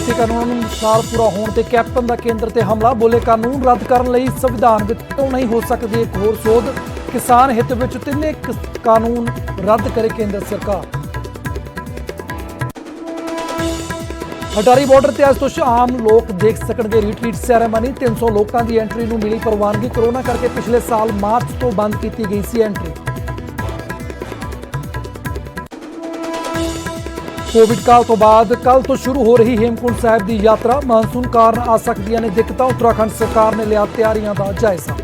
ਖੇਤੀ ਕਾਨੂੰਨ ਸਾਲ पूरा होने ते कैप्टन का केंद्र ते हमला। बोले कानून रद्द करने लई संविधान विच तो नहीं हो सकती एक होर सोध। किसान हित विच तिन्ने कानून रद्द करे केंद्र सरकार। अटारी बॉर्डर ते अज तो आम लोग देख सकणगे रिट्रीट सैरेमनी। 300 लोगों की एंट्री नूं मिली प्रवानगी। कोरोना करके पिछले साल मार्च तो बंद की गई सी एंट्री। कोविड काल तो बाद कल तो शुरू हो रही हेमकुंड साहिब की यात्रा। मानसून कारण आ सकदियां ने दिक्कतां। उत्तराखंड सरकार ने लिया तैयारियां का जायजा।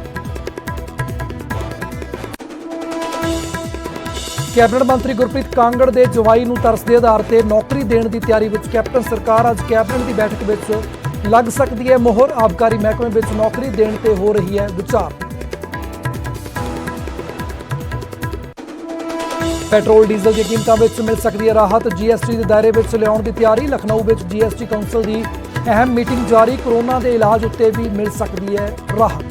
कैबिनेट मंत्री गुरप्रीत कांगड़ के जवाई नूं तरस के आधार पर नौकरी देने की तैयारी विच कैप्टन सरकार। अज कैबिनेट की बैठक विच लग सकती है मोहर। आबकारी महकमे विच नौकरी देने ते हो रही है विचार। पेट्रोल डीजल की कीमतों में मिल सकती है राहत। GST के दायरे में लियाउण की तैयारी। लखनऊ में GST काउंसिल की अहम मीटिंग जारी। कोरोना के इलाज उत्ते भी मिल सकती है राहत।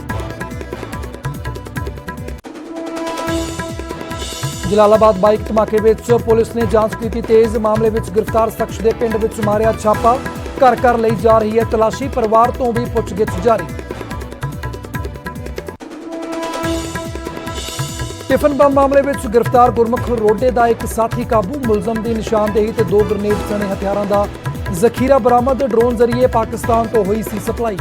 जलालाबाद बाइक धमाके में पुलिस ने जांच की तेज। मामले में गिरफ्तार शख्स के पिंड में मारिया छापा। घर घर ली जा रही है तलाशी। परिवार तो भी पुछगिछ जारी। टिफिन बम मामले में गिरफ्तार गुरमुख रोडे का एक साथी काबू। मुलजम की निशानदेही ते 2 ग्रेनेड सने हथियारों का जखीरा बरामद। ड्रोन जरिए पाकिस्तान तो हुई सी सप्लाई।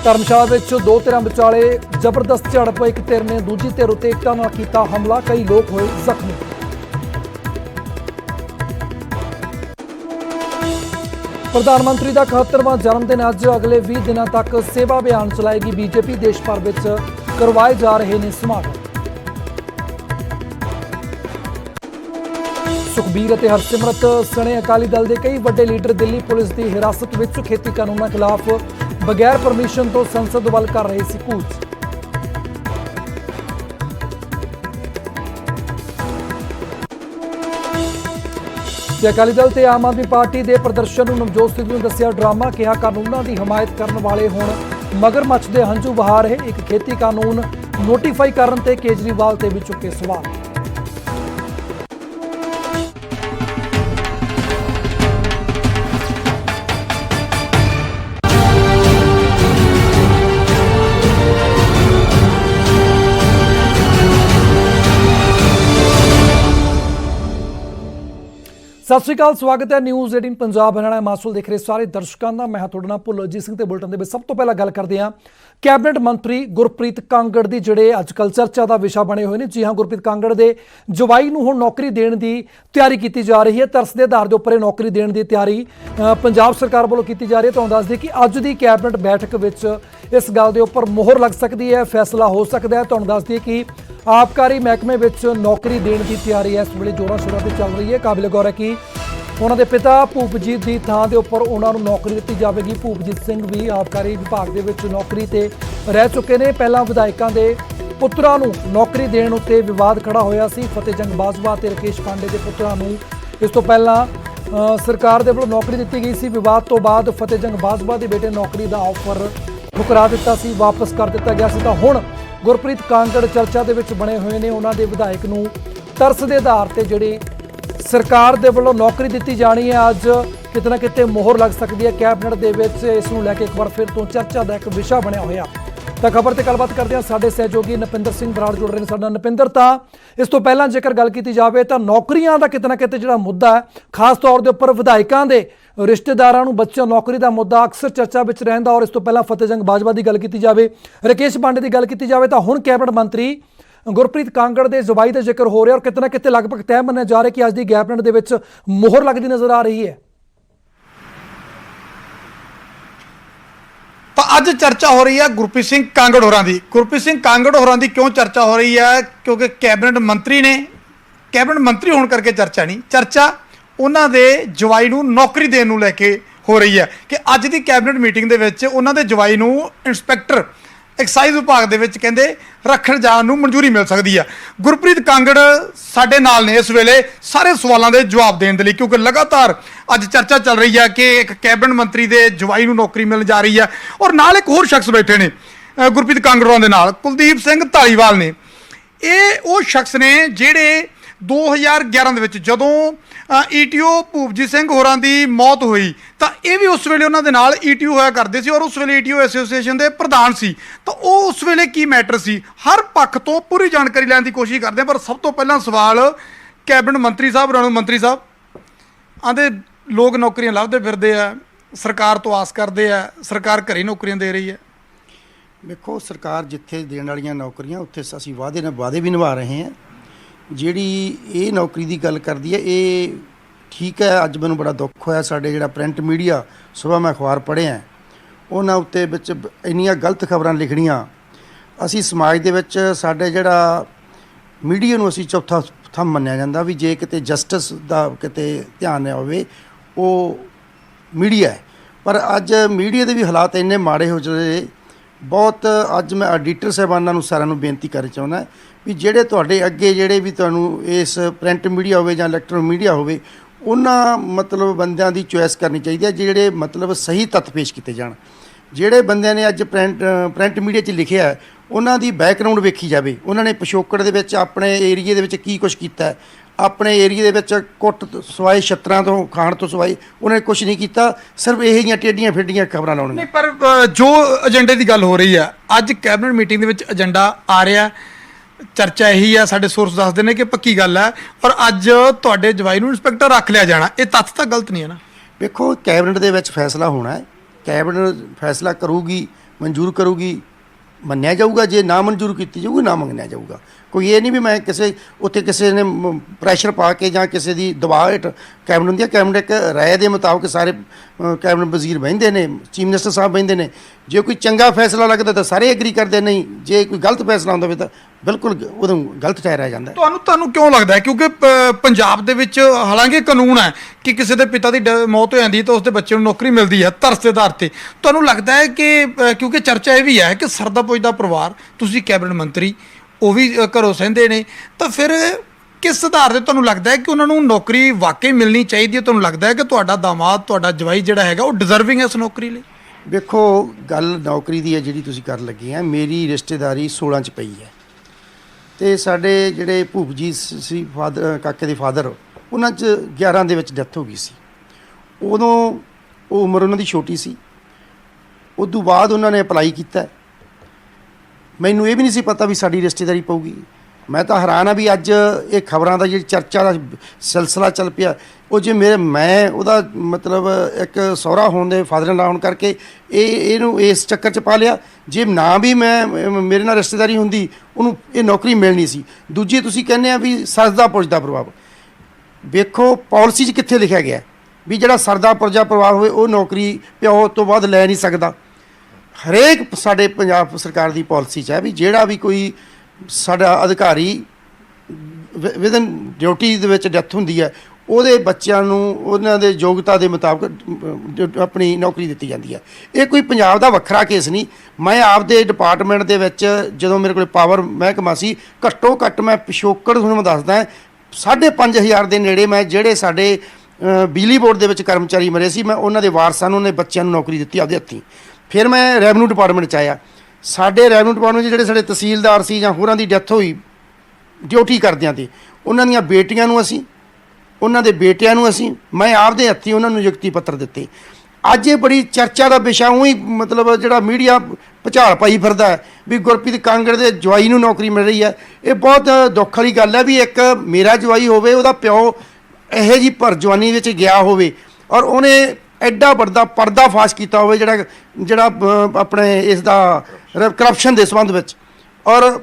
धर्मशाला में 2 धिरां विचाले जबरदस्त झड़प। एक धिर ने दूजी धिर उत्ते इट्टां नाल कीता हमला। कई लोग होए जख्मी। प्रधानमंत्री का 71वां जन्मदिन अज। अगले 20 दिनों तक सेवा अभियान चलाएगी बीजेपी। देश भर में करवाए जा रहे हैं समागम। सुखबीर और हरसिमरत सने अकाली दल के कई वड्डे लीडर दिल्ली पुलिस की हिरासत में। खेती कानूनों खिलाफ बगैर परमिशन तो संसद वाल कर रहे सी कूच। अकाली दल ते आम आदमी पार्टी के प्रदर्शन को नवजोत सिंह ने दस्सिया ड्रामा। कहा कानूनों की हमायत करने वाले हुण मगरमच्छ दे हंझू बहा रहे। एक खेती कानून नोटिफाई करने ते केजरीवाल ते भी चुके सवाल। सत श्री अकाल, स्वागत है न्यूज़ 18 पंजाब हरियाणा हिमाचल देख रहे सारे दर्शकों का। मैं थोड़ा भुलजीत सिंह बुलेटिन के सब तो पहला गल करते हैं कैबिनेट मंत्री गुरप्रीत कांगड़ की जोड़े अजकल चर्चा का विषय बने हुए हैं। जी हाँ, गुरप्रीत कांगड़ के जवाई को हुण नौकरी देने की तैयारी की जा रही है। तरस के आधार के उपर नौकरी देने की तैयारी पंजाब सरकार वालों की जा रही है। तो दस दी कि अज की कैबिनेट बैठक में इस गल के उपर मोहर लग सकती है, फैसला हो सकता है। तो दस दी कि आबकारी महकमे में नौकरी देने की तैयारी इस वे जोरों शोरों से चल रही है। काबिल गौर है कि उन्होंने पिता भूपजीत की थां के उपर उन्होंने नौकरी दी जाएगी। भूपजीत सिंह भी आबकारी विभाग के नौकरी ते रह चुके हैं। पहला विधायकों के पुत्रों को नौकरी देने उत्ते विवाद खड़ा होया सी। फतेहजंग बाजवा ते राकेश पांडे के पुत्रों को इस तो पहला सरकार के वालों नौकरी दी गई सी। विवाद तो बाद फतेहजंग बाजवा के बेटे नौकरी का ऑफर ठुकरा दिता सी, वापस कर दिता गया सी। तो हुण गुरप्रीत कांगड़ चर्चा के बने हुए हैं। उन्होंने विधायक को तरस के आधार पर जिहड़ी सरकार के वालों नौकरी दी जानी है। अज किते ना किते मोहर लग सकती है कैबिनेट के विच। इसनूं लैके एक बार फिर तो चर्चा का एक विषय बनया होया। तो खबर से गलबात करते हैं साडे सहयोगी नपिंदर सिंह बराड़ जुड़ रहे हैं साडे नाल। नपिंदर, तो इस तो पहला जेकर गल की जाए तो नौकरियां का किते ना किते जिहड़ा मुद्दा है, खास तौर के उपर विधायकों के रिश्तेदारों को बच्चों नौकरी का मुद्दा अक्सर चर्चा में रहिंदा। और इस तो पहला फतेहजंग बाजवा की गल की जाए, राकेश पांडे की गल की जाए, तो हुण कैबिनेट मंत्री गुरप्रीत कांगड़ के जवाई का जिक्र हो रहा है। और कितना कितने लगभग तय मन्निया जा रहा है कि अज की कैबिनेट के मोहर लगती नजर आ रही है। तो अज चर्चा हो रही है गुरप्रीत सिंह कांगड़ होरां दी। गुरप्रीत सिंह कांगड़ होरां दी क्यों चर्चा हो रही है? क्योंकि कैबिनेट मंत्री ने, कैबिनेट मंत्री होने करके चर्चा नहीं, चर्चा उन्होंने जवाई नूं नौकरी देने नूं लैके हो रही है कि अज की कैबिनेट मीटिंग दे विच उन्होंने जवाई नूं इंस्पैक्टर एक्साइज विभाग दे विच कहंदे रखण जाण नूं मंजूरी मिल सकती है। गुरप्रीत कांगड़ साडे नाल ने इस वेले सारे सवालों के जवाब देने के लिए, क्योंकि लगातार अज चर्चा चल रही है कि एक कैबिनेट मंत्री के जवाई नूं नौकरी मिल जा रही है। और नाल एक होर शख्स बैठे ने गुरप्रीत कांगड़ दे नाल कुलदीप सिंह धालीवाल ने। ये वो शख्स ने जिहड़े 2011 ਦੇ ਵਿੱਚ ਜਦੋਂ ਈਟੀਓ ਭੂਪਜੀਤ ਸਿੰਘ ਹੋਰਾਂ ਦੀ ਮੌਤ ਹੋਈ ਤਾਂ ਇਹ ਵੀ ਉਸ ਵੇਲੇ ਉਹਨਾਂ ਦੇ ਨਾਲ ਈਟੀਓ ਹੋਇਆ ਕਰਦੇ ਸੀ ਔਰ ਉਸ ਵੇਲੇ ਈਟੀਓ ਐਸੋਸੀਏਸ਼ਨ ਦੇ ਪ੍ਰਧਾਨ ਸੀ। ਤਾਂ ਉਹ ਉਸ ਵੇਲੇ ਕੀ ਮੈਟਰ ਸੀ, ਹਰ ਪੱਖ ਤੋਂ ਪੂਰੀ ਜਾਣਕਾਰੀ ਲੈਣ ਦੀ ਕੋਸ਼ਿਸ਼ ਕਰਦੇ ਹਾਂ। ਪਰ ਸਭ ਤੋਂ ਪਹਿਲਾਂ ਸਵਾਲ ਕੈਬਨਿਟ ਮੰਤਰੀ ਸਾਹਿਬ ਹੋਰਾਂ ਨੂੰ। ਮੰਤਰੀ ਸਾਹਿਬ ਆਂਦੇ ਲੋਕ ਨੌਕਰੀਆਂ ਲੱਭਦੇ ਫਿਰਦੇ ਆ, ਸਰਕਾਰ ਤੋਂ ਆਸ ਕਰਦੇ ਆ, ਸਰਕਾਰ ਘਰੇ ਨੌਕਰੀਆਂ ਦੇ ਰਹੀ ਹੈ। ਦੇਖੋ, ਸਰਕਾਰ ਜਿੱਥੇ ਦੇਣ ਵਾਲੀਆਂ ਨੌਕਰੀਆਂ ਉੱਥੇ ਅਸੀਂ ਵਾਅਦੇ ਵੀ ਨਿਭਾ ਰਹੇ ਹਾਂ। ਜਿਹੜੀ ਇਹ ਨੌਕਰੀ ਦੀ ਗੱਲ ਕਰਦੀ ਹੈ ਇਹ ਠੀਕ ਹੈ। ਅੱਜ ਮੈਨੂੰ ਬੜਾ ਦੁੱਖ ਹੋਇਆ, ਸਾਡੇ ਜਿਹੜਾ ਪ੍ਰਿੰਟ ਮੀਡੀਆ, ਸੁਬਾਹ ਮੈਂ ਅਖਬਾਰ ਪੜ੍ਹਿਆ, ਉਹਨਾਂ ਉੱਤੇ ਵਿੱਚ ਇੰਨੀਆਂ ਗਲਤ ਖਬਰਾਂ ਲਿਖਣੀਆਂ। ਅਸੀਂ ਸਮਾਜ ਦੇ ਵਿੱਚ ਸਾਡੇ ਜਿਹੜਾ ਮੀਡੀਆ ਨੂੰ ਅਸੀਂ ਚੌਥਾ ਥੰਮ ਮੰਨਿਆ ਜਾਂਦਾ ਵੀ ਜੇ ਕਿਤੇ ਜਸਟਿਸ ਦਾ ਕਿਤੇ ਧਿਆਨ ਨਾ ਹੋਵੇ ਉਹ ਮੀਡੀਆ ਹੈ। ਪਰ ਅੱਜ ਮੀਡੀਆ ਦੇ ਵੀ ਹਾਲਾਤ ਇੰਨੇ ਮਾੜੇ ਹੋ ਚੁੱਕੇ ਬਹੁਤ। ਅੱਜ ਮੈਂ ਐਡੀਟਰ ਸਾਹਿਬਾਨਾਂ ਨੂੰ ਸਾਰਿਆਂ ਨੂੰ ਬੇਨਤੀ ਕਰਨਾ ਚਾਹੁੰਦਾ ਵੀ ਜਿਹੜੇ ਤੁਹਾਡੇ ਅੱਗੇ ਜਿਹੜੇ ਵੀ ਤੁਹਾਨੂੰ ਇਸ ਪ੍ਰਿੰਟ ਮੀਡੀਆ ਹੋਵੇ ਜਾਂ ਇਲੈਕਟ੍ਰੋਨਿਕ ਮੀਡੀਆ ਹੋਵੇ, ਉਹਨਾਂ ਮਤਲਬ ਬੰਦਿਆਂ ਦੀ ਚੋਇਸ ਕਰਨੀ ਚਾਹੀਦੀ ਹੈ ਜਿਹੜੇ ਮਤਲਬ ਸਹੀ ਤੱਥ ਪੇਸ਼ ਕੀਤੇ ਜਾਣ। ਜਿਹੜੇ ਬੰਦਿਆਂ ਨੇ ਅੱਜ ਪ੍ਰਿੰਟ ਮੀਡੀਆ 'ਚ ਲਿਖਿਆ ਉਹਨਾਂ ਦੀ ਬੈਕਗਰਾਊਂਡ ਵੇਖੀ ਜਾਵੇ। ਉਹਨਾਂ ਨੇ ਪਿਛੋਕੜ ਦੇ ਵਿੱਚ ਆਪਣੇ ਏਰੀਏ ਦੇ ਵਿੱਚ ਕੀ ਕੁਛ ਕੀਤਾ, ਆਪਣੇ ਏਰੀਏ ਦੇ ਵਿੱਚ ਕੁੱਟ ਸਵਾਏ ਛੱਤਰਾਂ ਤੋਂ ਖਾਣ ਤੋਂ ਸਵਾਏ ਉਹਨਾਂ ਨੇ ਕੁਛ ਨਹੀਂ ਕੀਤਾ। ਸਿਰਫ ਇਹ ਜਿਹੀਆਂ ਟੇਢੀਆਂ ਫੇਡੀਆਂ ਖਬਰਾਂ ਲਾਉਣੀਆਂ। ਨਹੀਂ, ਪਰ ਜੋ ਏਜੰਡੇ ਦੀ ਗੱਲ ਹੋ ਰਹੀ ਹੈ ਅੱਜ ਕੈਬਨਿਟ ਮੀਟਿੰਗ ਦੇ ਵਿੱਚ ਏਜੰਡਾ ਆ ਰਿਹਾ, ਚਰਚਾ ਇਹੀ ਆ, ਸਾਡੇ ਸੋਰਸ ਦੱਸਦੇ ਨੇ ਕਿ ਪੱਕੀ ਗੱਲ ਹੈ। ਔਰ ਅੱਜ ਤੁਹਾਡੇ ਜਵਾਈ ਨੂੰ ਇੰਸਪੈਕਟਰ ਰੱਖ ਲਿਆ ਜਾਣਾ, ਇਹ ਤੱਥ ਤਾਂ ਗਲਤ ਨਹੀਂ ਹੈ ਨਾ? ਵੇਖੋ, ਕੈਬਨਿਟ ਦੇ ਵਿੱਚ ਫੈਸਲਾ ਹੋਣਾ ਹੈ। ਕੈਬਨਿਟ ਫੈਸਲਾ ਕਰੂਗੀ, ਮਨਜ਼ੂਰ ਕਰੂਗੀ, ਮੰਨਿਆ ਜਾਊਗਾ। ਜੇ ਨਾ ਮਨਜ਼ੂਰ ਕੀਤੀ ਜਾਊਗੀ ਨਾ ਮੰਨਿਆ ਜਾਊਗਾ। ਕੋਈ ਇਹ ਨਹੀਂ ਵੀ ਮੈਂ ਕਿਸੇ ਨੇ ਪ੍ਰੈਸ਼ਰ ਪਾ ਕੇ ਜਾਂ ਕਿਸੇ ਦੀ ਦਬਾਅ ਹੇਠ ਕੈਬਨਿਟ ਹੁੰਦੀ ਹੈ। ਕੈਬਨਿਟ ਇੱਕ ਰਾਏ ਦੇ ਮੁਤਾਬਕ ਸਾਰੇ ਕੈਬਨਿਟ ਵਜ਼ੀਰ ਬਹਿੰਦੇ ਨੇ, ਚੀਫ ਮਿਨਿਸਟਰ ਸਾਹਿਬ ਬਹਿੰਦੇ ਨੇ। ਜੇ ਕੋਈ ਚੰਗਾ ਫੈਸਲਾ ਲੱਗਦਾ ਤਾਂ ਸਾਰੇ ਐਗਰੀ ਕਰਦੇ, ਨਹੀਂ ਜੇ ਕੋਈ ਗਲਤ ਫੈਸਲਾ ਹੁੰਦਾ ਹੋਵੇ ਤਾਂ ਬਿਲਕੁਲ ਉਦੋਂ ਗਲਤ ਠਹਿਰਾਇਆ ਜਾਂਦਾ। ਤੁਹਾਨੂੰ ਕਿਉਂ ਲੱਗਦਾ ਹੈ? ਕਿਉਂਕਿ ਪੰਜਾਬ ਦੇ ਵਿੱਚ ਹਾਲਾਂਕਿ ਕਾਨੂੰਨ ਹੈ ਕਿ ਕਿਸੇ ਦੇ ਪਿਤਾ ਦੀ ਮੌਤ ਹੋ ਜਾਂਦੀ ਤਾਂ ਉਸ ਦੇ ਬੱਚੇ ਨੂੰ ਨੌਕਰੀ ਮਿਲਦੀ ਹੈ ਤਰਸ ਦੇ ਆਧਾਰ ਤੇ। ਤੁਹਾਨੂੰ ਲੱਗਦਾ ਹੈ ਕਿ ਕਿਉਂਕਿ ਚਰਚਾ ਇਹ ਵੀ ਹੈ ਕਿ ਸਰਦਾ ਪੁੱਜਦਾ ਪਰਿਵਾਰ, ਤੁਸੀਂ ਕੈਬਨਿਟ ਮੰਤਰੀ, ਉਹ ਵੀ ਘਰੋਂ ਸਹਿੰਦੇ ਨੇ, ਤਾਂ ਫਿਰ ਕਿਸ ਆਧਾਰ 'ਤੇ ਤੁਹਾਨੂੰ ਲੱਗਦਾ ਹੈ ਕਿ ਉਹਨਾਂ ਨੂੰ ਨੌਕਰੀ ਵਾਕਈ ਮਿਲਣੀ ਚਾਹੀਦੀ ਹੈ? ਤੁਹਾਨੂੰ ਲੱਗਦਾ ਹੈ ਕਿ ਤੁਹਾਡਾ ਦਾਮਾਦ, ਤੁਹਾਡਾ ਜਵਾਈ ਜਿਹੜਾ ਹੈਗਾ ਉਹ ਡਿਜ਼ਰਵਿੰਗ ਹੈ ਇਸ ਨੌਕਰੀ ਲਈ? ਵੇਖੋ, ਗੱਲ ਨੌਕਰੀ ਦੀ ਹੈ ਜਿਹੜੀ ਤੁਸੀਂ ਕਰਨ ਲੱਗੇ ਆ। ਮੇਰੀ ਰਿਸ਼ਤੇਦਾਰੀ 16 'ਚ ਪਈ ਹੈ ਅਤੇ ਸਾਡੇ ਜਿਹੜੇ ਭੂਪ ਜੀ ਸੀ ਕਾਕੇ ਦੇ ਫਾਦਰ, ਉਹਨਾਂ 'ਚ 11 ਦੇ ਵਿੱਚ ਡੈਥ ਹੋ ਗਈ ਸੀ। ਉਦੋਂ ਉਹ ਉਮਰ ਉਹਨਾਂ ਦੀ ਛੋਟੀ ਸੀ। ਉਦੋਂ ਬਾਅਦ ਉਹਨਾਂ ਨੇ ਅਪਲਾਈ ਕੀਤਾ। ਮੈਨੂੰ ਇਹ ਵੀ ਨਹੀਂ ਸੀ ਪਤਾ ਵੀ ਸਾਡੀ ਰਿਸ਼ਤੇਦਾਰੀ ਪਊਗੀ। ਮੈਂ ਤਾਂ ਹੈਰਾਨ ਆ ਵੀ ਅੱਜ ਇਹ ਖਬਰਾਂ ਦਾ ਜਿਹੜੀ ਚਰਚਾ ਦਾ ਸਿਲਸਿਲਾ ਚੱਲ ਪਿਆ, ਉਹ ਜੇ ਮੈਂ ਉਹਦਾ ਮਤਲਬ ਇੱਕ ਸਹੁਰਾ ਹੋਣ ਦੇ ਫਾਦਰ ਇਨ ਲਾ ਹੋਣ ਕਰਕੇ ਇਹਨੂੰ ਇਸ ਚੱਕਰ 'ਚ ਪਾ ਲਿਆ। ਜੇ ਨਾ ਵੀ ਮੇਰੇ ਨਾਲ ਰਿਸ਼ਤੇਦਾਰੀ ਹੁੰਦੀ ਉਹਨੂੰ ਇਹ ਨੌਕਰੀ ਮਿਲਣੀ ਸੀ। ਦੂਜੀ ਤੁਸੀਂ ਕਹਿੰਦੇ ਆ ਵੀ ਸਰਦਾ ਪੁੱਜਦਾ ਪ੍ਰਭਾਵ। ਵੇਖੋ, ਪਾਲਿਸੀ 'ਚ ਕਿੱਥੇ ਲਿਖਿਆ ਗਿਆ ਵੀ ਜਿਹੜਾ ਸਰਦਾ ਪੁੱਜਦਾ ਪ੍ਰਭਾਵ ਹੋਵੇ ਉਹ ਨੌਕਰੀ ਪਿਓ ਤੋਂ ਬਾਅਦ ਲੈ ਨਹੀਂ ਸਕਦਾ। ਹਰੇਕ ਸਾਡੇ ਪੰਜਾਬ ਸਰਕਾਰ ਦੀ ਪਾਲਿਸੀ 'ਚ ਹੈ ਵੀ ਜਿਹੜਾ ਵੀ ਕੋਈ ਸਾਡਾ ਅਧਿਕਾਰੀ ਵਿਦਨ ਡਿਊਟੀ ਦੇ ਵਿੱਚ ਡੈਥ ਹੁੰਦੀ ਹੈ ਉਹਦੇ ਬੱਚਿਆਂ ਨੂੰ ਉਹਨਾਂ ਦੇ ਯੋਗਤਾ ਦੇ ਮੁਤਾਬਕ ਆਪਣੀ ਨੌਕਰੀ ਦਿੱਤੀ ਜਾਂਦੀ ਹੈ। ਇਹ ਕੋਈ ਪੰਜਾਬ ਦਾ ਵੱਖਰਾ ਕੇਸ ਨਹੀਂ। ਮੈਂ ਆਪਦੇ ਡਿਪਾਰਟਮੈਂਟ ਦੇ ਵਿੱਚ ਜਦੋਂ ਮੇਰੇ ਕੋਲ ਪਾਵਰ ਮਹਿਕਮਾ ਸੀ, ਘੱਟੋ ਘੱਟ ਮੈਂ ਪਿਛੋਕੜ ਤੁਹਾਨੂੰ ਦੱਸਦਾ 5,500 ਦੇ ਨੇੜੇ ਮੈਂ ਜਿਹੜੇ ਸਾਡੇ ਬਿਜਲੀ ਬੋਰਡ ਦੇ ਵਿੱਚ ਕਰਮਚਾਰੀ ਮਰੇ ਸੀ, ਮੈਂ ਉਹਨਾਂ ਦੇ ਵਾਰਸਾਂ ਨੂੰ, ਉਹਨਾਂ ਦੇ ਬੱਚਿਆਂ ਨੂੰ ਨੌਕਰੀ ਦਿੱਤੀ ਆਪਦੇ ਹੱਥੀਂ। ਫਿਰ ਮੈਂ ਰੈਵਨਿਊ ਡਿਪਾਰਟਮੈਂਟ 'ਚ ਆਇਆ। ਸਾਡੇ ਰੈਵਨਿਊ ਡਿਪਾਰਟਮੈਂਟ 'ਚ ਜਿਹੜੇ ਸਾਡੇ ਤਹਿਸੀਲਦਾਰ ਸੀ ਜਾਂ ਹੋਰਾਂ ਦੀ ਡੈਥ ਹੋਈ ਡਿਊਟੀ ਕਰਦਿਆਂ 'ਤੇ, ਉਹਨਾਂ ਦੀਆਂ ਬੇਟੀਆਂ ਨੂੰ ਅਸੀਂ, ਉਹਨਾਂ ਦੇ ਬੇਟਿਆਂ ਨੂੰ ਅਸੀਂ, ਮੈਂ ਆਪਦੇ ਹੱਥੀਂ ਉਹਨਾਂ ਨੂੰ ਨਿਯੁਕਤੀ ਪੱਤਰ ਦਿੱਤੇ। ਅੱਜ ਇਹ ਬੜੀ ਚਰਚਾ ਦਾ ਵਿਸ਼ਾ ਉਹੀ ਮਤਲਬ ਜਿਹੜਾ ਮੀਡੀਆ ਭੁਚਾਲ ਪਾਈ ਫਿਰਦਾ ਹੈ ਵੀ ਗੁਰਪ੍ਰੀਤ ਕਾਂਗੜ ਦੇ ਜਵਾਈ ਨੂੰ ਨੌਕਰੀ ਮਿਲ ਰਹੀ ਹੈ। ਇਹ ਬਹੁਤ ਦੁੱਖ ਵਾਲੀ ਗੱਲ ਹੈ ਵੀ ਇੱਕ ਮੇਰਾ ਜਵਾਈ ਹੋਵੇ, ਉਹਦਾ ਪਿਓ ਇਹੋ ਜਿਹੀ ਭਰ ਜਵਾਨੀ ਵਿੱਚ ਗਿਆ ਹੋਵੇ ਔਰ ਉਹਨੇ ਐਡਾ ਵੱਡਾ ਪਰਦਾਫਾਸ਼ ਕੀਤਾ ਹੋਵੇ ਜਿਹੜਾ ਆਪਣੇ ਇਸ ਦਾ ਕਰਪਸ਼ਨ ਦੇ ਸੰਬੰਧ ਵਿੱਚ। ਔਰ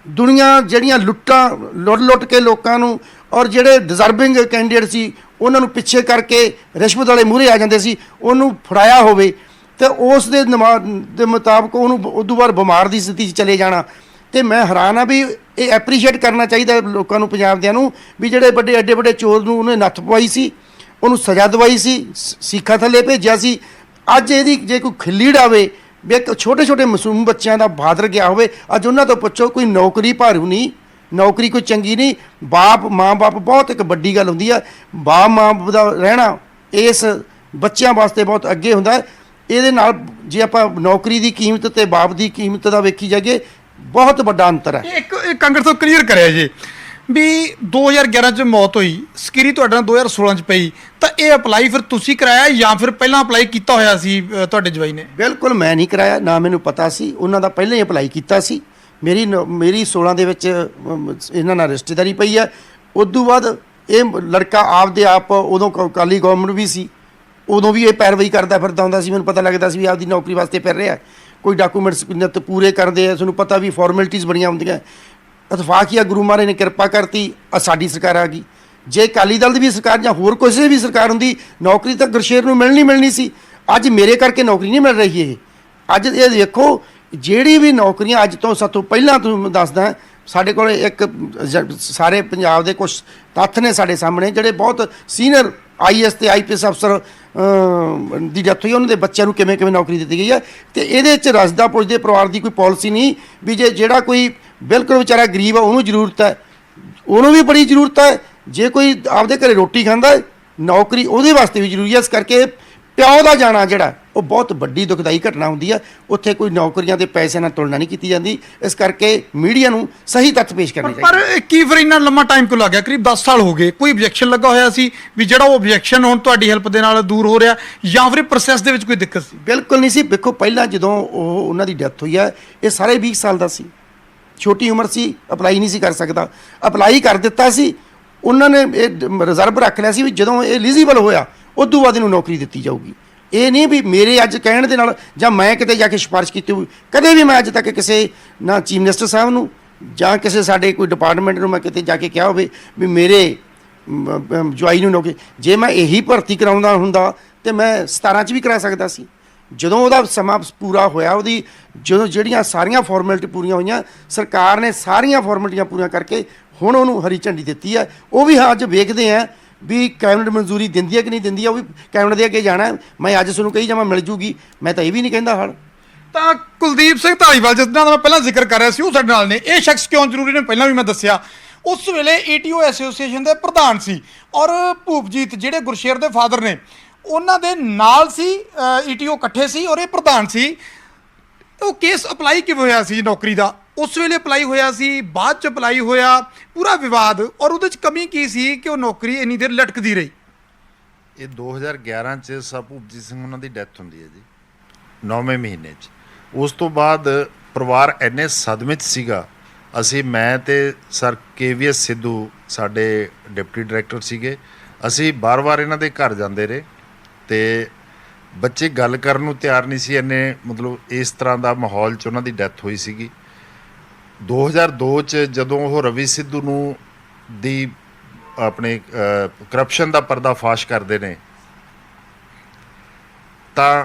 ਦੁਨੀਆ ਜਿਹੜੀਆਂ ਲੁੱਟ ਕੇ ਲੋਕਾਂ ਨੂੰ ਔਰ ਜਿਹੜੇ ਡਿਜ਼ਰਵਿੰਗ ਕੈਂਡੀਡੇਟ ਸੀ ਉਹਨਾਂ ਨੂੰ ਪਿੱਛੇ ਕਰਕੇ ਰਿਸ਼ਵਤ ਵਾਲੇ ਮੂਹਰੇ ਆ ਜਾਂਦੇ ਸੀ, ਉਹਨੂੰ ਫੜਾਇਆ ਹੋਵੇ ਅਤੇ ਉਸ ਦੇ ਮੁਤਾਬਕ ਉਹਨੂੰ ਉਦੋਂ ਬਾਅਦ ਬਿਮਾਰ ਦੀ ਸਥਿਤੀ 'ਚ ਚਲੇ ਜਾਣਾ। ਅਤੇ ਮੈਂ ਹੈਰਾਨ ਆ ਵੀ ਇਹ ਐਪਰੀਸ਼ੀਏਟ ਕਰਨਾ ਚਾਹੀਦਾ ਲੋਕਾਂ ਨੂੰ, ਪੰਜਾਬ ਦਿਆਂ ਨੂੰ, ਵੀ ਜਿਹੜੇ ਐਡੇ ਵੱਡੇ ਚੋਰ ਨੂੰ ਉਹਨੇ ਨੱਥ ਪਵਾਈ ਸੀ, ਉਹਨੂੰ ਸਜ਼ਾ ਦਵਾਈ ਸੀ, ਸੀਖਾਂ ਥੱਲੇ ਭੇਜਿਆ ਸੀ। ਅੱਜ ਇਹਦੀ ਜੇ ਕੋਈ ਖਿੱਲੀ ਡਾਵੇ ਵੀ ਇੱਕ ਛੋਟੇ ਮਾਸੂਮ ਬੱਚਿਆਂ ਦਾ ਬਾਦਰ ਗਿਆ ਹੋਵੇ, ਅੱਜ ਉਹਨਾਂ ਤੋਂ ਪੁੱਛੋ ਕੋਈ ਨੌਕਰੀ ਭਾਰੂ ਨਹੀਂ, ਨੌਕਰੀ ਕੋਈ ਚੰਗੀ ਨਹੀਂ। ਮਾਂ ਬਾਪ ਬਹੁਤ ਇੱਕ ਵੱਡੀ ਗੱਲ ਹੁੰਦੀ ਹੈ। ਮਾਂ ਬਾਪ ਦਾ ਰਹਿਣਾ ਇਸ ਬੱਚਿਆਂ ਵਾਸਤੇ ਬਹੁਤ ਅੱਗੇ ਹੁੰਦਾ। ਇਹਦੇ ਨਾਲ ਜੇ ਆਪਾਂ ਨੌਕਰੀ ਦੀ ਕੀਮਤ ਅਤੇ ਬਾਪ ਦੀ ਕੀਮਤ ਦਾ ਵੇਖੀ ਜਾਈਏ, ਬਹੁਤ ਵੱਡਾ ਅੰਤਰ ਹੈ। ਇੱਕ ਕਾਂਗਰਸ ਤੋਂ ਕਲੀਅਰ ਕਰਿਆ ਜੀ, ਵੀ 2011 ਚ ਮੌਤ ਹੋਈ, ਸਕੀਰੀ ਤੁਹਾਡੇ ਨਾਲ 2016 ਚ ਪਈ, ਤਾਂ ਇਹ ਅਪਲਾਈ ਫਿਰ ਤੁਸੀਂ ਕਰਾਇਆ ਜਾਂ ਫਿਰ ਪਹਿਲਾਂ ਅਪਲਾਈ ਕੀਤਾ ਹੋਇਆ ਸੀ ਤੁਹਾਡੇ ਜਵਾਈ ਨੇ? ਬਿਲਕੁਲ ਮੈਂ ਨਹੀਂ ਕਰਾਇਆ, ਨਾ ਮੈਨੂੰ ਪਤਾ ਸੀ। ਉਹਨਾਂ ਦਾ ਪਹਿਲਾਂ ਹੀ ਅਪਲਾਈ ਕੀਤਾ ਸੀ। ਮੇਰੀ 16 ਦੇ ਵਿੱਚ ਇਹਨਾਂ ਨਾਲ ਰਿਸ਼ਤੇਦਾਰੀ ਪਈ ਹੈ। ਉਦੋਂ ਬਾਅਦ ਇਹ ਲੜਕਾ ਆਪਦੇ ਆਪ ਉਦੋਂ ਅਕਾਲੀ ਗੌਰਮੈਂਟ ਵੀ ਸੀ, ਉਦੋਂ ਵੀ ਇਹ ਪੈਰਵਾਈ ਕਰਦਾ ਫਿਰਦਾ ਹੁੰਦਾ ਸੀ। ਮੈਨੂੰ ਪਤਾ ਲੱਗਦਾ ਸੀ ਵੀ ਆਪਦੀ ਨੌਕਰੀ ਵਾਸਤੇ ਫਿਰ ਰਿਹਾ। ਕੋਈ ਡਾਕੂਮੈਂਟਸ ਪੂਰੇ ਕਰਦੇ ਆ, ਤੁਹਾਨੂੰ ਪਤਾ ਵੀ ਫਾਰਮੈਲਿਟੀਜ਼ ਬੜੀਆਂ ਹੁੰਦੀਆਂ। ਇਤਫਾਕੀਆ ਗੁਰੂ ਮਹਾਰਾਜ ਨੇ ਕਿਰਪਾ ਕਰਤੀ, ਸਾਡੀ ਸਰਕਾਰ ਆ ਗਈ। ਜੇ ਅਕਾਲੀ ਦਲ ਦੀ ਵੀ ਸਰਕਾਰ ਜਾਂ ਹੋਰ ਕਿਸੇ ਵੀ ਸਰਕਾਰ ਹੁੰਦੀ, ਨੌਕਰੀ ਤਾਂ ਗੁਰਸ਼ੇਰ ਨੂੰ ਮਿਲਣੀ ਸੀ। ਅੱਜ ਮੇਰੇ ਕਰਕੇ ਨੌਕਰੀ ਨਹੀਂ ਮਿਲ ਰਹੀ। ਇਹ ਅੱਜ ਇਹ ਦੇਖੋ, ਜਿਹੜੀ ਵੀ ਨੌਕਰੀਆਂ ਅੱਜ ਤੋਂ ਸਾਤੋਂ ਪਹਿਲਾਂ ਤੁਹਾਨੂੰ ਦੱਸਦਾ, ਸਾਡੇ ਕੋਲ ਇੱਕ ਸਾਰੇ ਪੰਜਾਬ ਦੇ ਕੁਝ ਤੱਥ ਨੇ ਸਾਡੇ ਸਾਹਮਣੇ, ਜਿਹੜੇ ਬਹੁਤ ਸੀਨੀਅਰ IAS ਤੇ IPS ਅਫਸਰ ਦੀ ਡੈਥ ਹੋਈ, ਉਹਨਾਂ ਦੇ ਬੱਚਿਆਂ ਨੂੰ ਕਿਵੇਂ ਨੌਕਰੀ ਦਿੱਤੀ ਗਈ ਹੈ। ਤੇ ਇਹਦੇ 'ਚ ਰਸਦਾ ਪੁੱਛਦੇ ਪਰਿਵਾਰ ਦੀ ਕੋਈ ਪਾਲਿਸੀ ਨਹੀਂ ਵੀ ਜੇ ਜਿਹੜਾ ਕੋਈ ਬਿਲਕੁਲ ਵਿਚਾਰਾ ਗਰੀਬ ਆ ਉਹਨੂੰ ਜ਼ਰੂਰਤ ਹੈ, ਉਹਨੂੰ ਵੀ ਬੜੀ ਜ਼ਰੂਰਤ ਹੈ। ਜੇ ਕੋਈ ਆਪਦੇ ਘਰੇ ਰੋਟੀ ਖਾਂਦਾ ਹੈ, ਨੌਕਰੀ ਉਹਦੇ ਵਾਸਤੇ ਵੀ ਜ਼ਰੂਰੀ ਹੈ। ਇਸ ਕਰਕੇ ਪਿਓ ਦਾ ਜਾਣਾ ਜਿਹੜਾ ਉਹ ਬਹੁਤ ਵੱਡੀ ਦੁਖਦਾਈ ਘਟਨਾ ਹੁੰਦੀ ਹੈ। ਉੱਥੇ ਕੋਈ ਨੌਕਰੀਆਂ ਦੇ ਪੈਸੇ ਨਾਲ ਤੁਲਨਾ ਨਹੀਂ ਕੀਤੀ ਜਾਂਦੀ। ਇਸ ਕਰਕੇ ਮੀਡੀਆ ਨੂੰ ਸਹੀ ਤੱਥ ਪੇਸ਼ ਕਰਨੇ ਚਾਹੀਦੇ। ਪਰ ਕੀ ਫਿਰ ਇੰਨਾ ਲੰਮਾ ਟਾਈਮ ਕਿਉਂ ਲੱਗ ਗਿਆ? ਕਰੀਬ 10 ਸਾਲ ਹੋ ਗਏ। ਕੋਈ ਆਬਜੈਕਸ਼ਨ ਲੱਗਾ ਹੋਇਆ ਸੀ ਵੀ ਜਿਹੜਾ ਉਹ ਆਬਜੈਕਸ਼ਨ ਹੁਣ ਤੁਹਾਡੀ ਹੈਲਪ ਦੇ ਨਾਲ ਦੂਰ ਹੋ ਰਿਹਾ, ਜਾਂ ਫਿਰ ਪ੍ਰੋਸੈਸ ਦੇ ਵਿੱਚ ਕੋਈ ਦਿੱਕਤ ਸੀ? ਬਿਲਕੁਲ ਨਹੀਂ ਸੀ। ਦੇਖੋ, ਪਹਿਲਾਂ ਜਦੋਂ ਉਹਨਾਂ ਦੀ ਡੈਥ ਹੋਈ ਹੈ, ਇਹ ਸਾਰੇ 20 ਸਾਲ ਦਾ ਸੀ, ਛੋਟੀ ਉਮਰ ਸੀ, ਅਪਲਾਈ ਨਹੀਂ ਸੀ ਕਰ ਸਕਦਾ। ਅਪਲਾਈ ਕਰ ਦਿੱਤਾ ਸੀ, ਉਹਨਾਂ ਨੇ ਇਹ ਰਿਜ਼ਰਵ ਰੱਖ ਲਿਆ ਸੀ ਵੀ ਜਦੋਂ ਇਹ ਐਲੀਜੀਬਲ ਹੋਇਆ ਉਦੋਂ ਬਾਅਦ ਇਹਨੂੰ ਨੌਕਰੀ ਦਿੱਤੀ ਜਾਊਗੀ। ਇਹ ਨਹੀਂ ਵੀ ਮੇਰੇ ਅੱਜ ਕਹਿਣ ਦੇ ਨਾਲ ਜਾਂ ਮੈਂ ਕਿਤੇ ਜਾ ਕੇ ਸਿਫਾਰਿਸ਼ ਕੀਤੀ ਹੋਈ। ਕਦੇ ਵੀ ਮੈਂ ਅੱਜ ਤੱਕ ਕਿਸੇ ਨਾ ਚੀਫ ਮਿਨਿਸਟਰ ਸਾਹਿਬ ਨੂੰ ਜਾਂ ਕਿਸੇ ਸਾਡੇ ਕੋਈ ਡਿਪਾਰਟਮੈਂਟ ਨੂੰ ਮੈਂ ਕਿਤੇ ਜਾ ਕੇ ਕਿਹਾ ਹੋਵੇ ਵੀ ਮੇਰੇ ਜਵਾਈ ਨੂੰ ਨੌਕਰੀ। ਜੇ ਮੈਂ ਇਹੀ ਭਰਤੀ ਕਰਾਉਂਦਾ ਹੁੰਦਾ ਤੇ ਮੈਂ 17 'ਚ ਵੀ ਕਰਾ ਸਕਦਾ ਸੀ। ਜਦੋਂ ਉਹਦਾ ਸਮਾਂ ਪੂਰਾ ਹੋਇਆ, ਉਹਦੀ ਜਦੋਂ ਜਿਹੜੀਆਂ ਸਾਰੀਆਂ ਫਾਰਮੈਲਿਟੀ ਪੂਰੀਆਂ ਹੋਈਆਂ, ਸਰਕਾਰ ਨੇ ਸਾਰੀਆਂ ਫਾਰਮੈਲਿਟੀਆਂ ਪੂਰੀਆਂ ਕਰਕੇ ਹੁਣ ਉਹਨੂੰ ਹਰੀ ਝੰਡੀ ਦਿੱਤੀ ਹੈ। ਉਹ ਵੀ ਅੱਜ ਵੇਖਦੇ ਆ ਵੀ ਕੈਬਨਿਟ ਮਨਜ਼ੂਰੀ ਦਿੰਦੀ ਹੈ ਕਿ ਨਹੀਂ ਦਿੰਦੀ ਹੈ। ਉਹ ਵੀ ਕੈਬਨਿਟ ਦੇ ਅੱਗੇ ਜਾਣਾ। ਮੈਂ ਅੱਜ ਤੁਹਾਨੂੰ ਕਹੀ ਜਾਵਾਂ ਮਿਲ ਜੂਗੀ, ਮੈਂ ਤਾਂ ਇਹ ਵੀ ਨਹੀਂ ਕਹਿੰਦਾ ਹਲ। ਤਾਂ ਕੁਲਦੀਪ ਸਿੰਘ ਧਾਲੀਵਾਲ, ਜਿਸ ਦਾ ਮੈਂ ਪਹਿਲਾਂ ਜ਼ਿਕਰ ਕਰ ਰਿਹਾ ਸੀ, ਉਹ ਸਾਡੇ ਨਾਲ ਨੇ। ਇਹ ਸ਼ਖਸ ਕਿਉਂ ਜ਼ਰੂਰੀ ਨੇ ਪਹਿਲਾਂ ਵੀ ਮੈਂ ਦੱਸਿਆ। ਉਸ ਵੇਲੇ ETO ਐਸੋਸੀਏਸ਼ਨ ਦੇ ਪ੍ਰਧਾਨ ਸੀ, ਔਰ ਭੂਪਜੀਤ ਜਿਹੜੇ ਗੁਰਸ਼ੇਰ ਦੇ ਫਾਦਰ ਨੇ, ਉਹਨਾਂ ਦੇ ਨਾਲ ਸੀ। ETO ਇਕੱਠੇ ਸੀ ਔਰ ਇਹ ਪ੍ਰਧਾਨ ਸੀ। ਉਹ ਕੇਸ ਅਪਲਾਈ ਕਿਵੇਂ ਹੋਇਆ ਸੀ ਨੌਕਰੀ ਦਾ? ਉਸ ਵੇਲੇ ਅਪਲਾਈ ਹੋਇਆ ਸੀ, ਬਾਅਦ 'ਚ ਅਪਲਾਈ ਹੋਇਆ, ਪੂਰਾ ਵਿਵਾਦ। ਔਰ ਉਹਦੇ 'ਚ ਕਮੀ ਕੀ ਸੀ ਕਿ ਉਹ ਨੌਕਰੀ ਇੰਨੀ ਦੇਰ ਲਟਕਦੀ ਰਹੀ? ਇਹ 2011 ਚ ਭੂਪਜੀਤ ਸਿੰਘ ਉਹਨਾਂ ਦੀ ਡੈਥ ਹੁੰਦੀ ਹੈ ਜੀ, 9ਵੇਂ ਮਹੀਨੇ 'ਚ। ਉਸ ਤੋਂ ਬਾਅਦ ਪਰਿਵਾਰ ਇੰਨੇ ਸਦਮੇ 'ਚ ਸੀਗਾ। ਮੈਂ ਤੇ ਸਰ KVS ਸਿੱਧੂ ਸਾਡੇ ਡਿਪਟੀ ਡਾਇਰੈਕਟਰ ਸੀਗੇ, ਅਸੀਂ ਵਾਰ-ਵਾਰ ਇਹਨਾਂ ਦੇ ਘਰ ਜਾਂਦੇ ਰਹੇ ਤੇ ਬੱਚੇ ਗੱਲ ਕਰਨ ਨੂੰ ਤਿਆਰ ਨਹੀਂ ਸੀ। ਇੰਨੇ ਮਤਲਬ ਇਸ ਤਰ੍ਹਾਂ ਦਾ ਮਾਹੌਲ 'ਚ ਉਹਨਾਂ ਦੀ ਡੈਥ ਹੋਈ ਸੀਗੀ। 2002 ਚ ਜਦੋਂ ਉਹ ਰਵੀ ਸਿੱਧੂ ਨੂੰ ਦੀ ਆਪਣੇ ਕਰਪਸ਼ਨ ਦਾ ਪਰਦਾਫਾਸ਼ ਕਰਦੇ ਨੇ, ਤਾਂ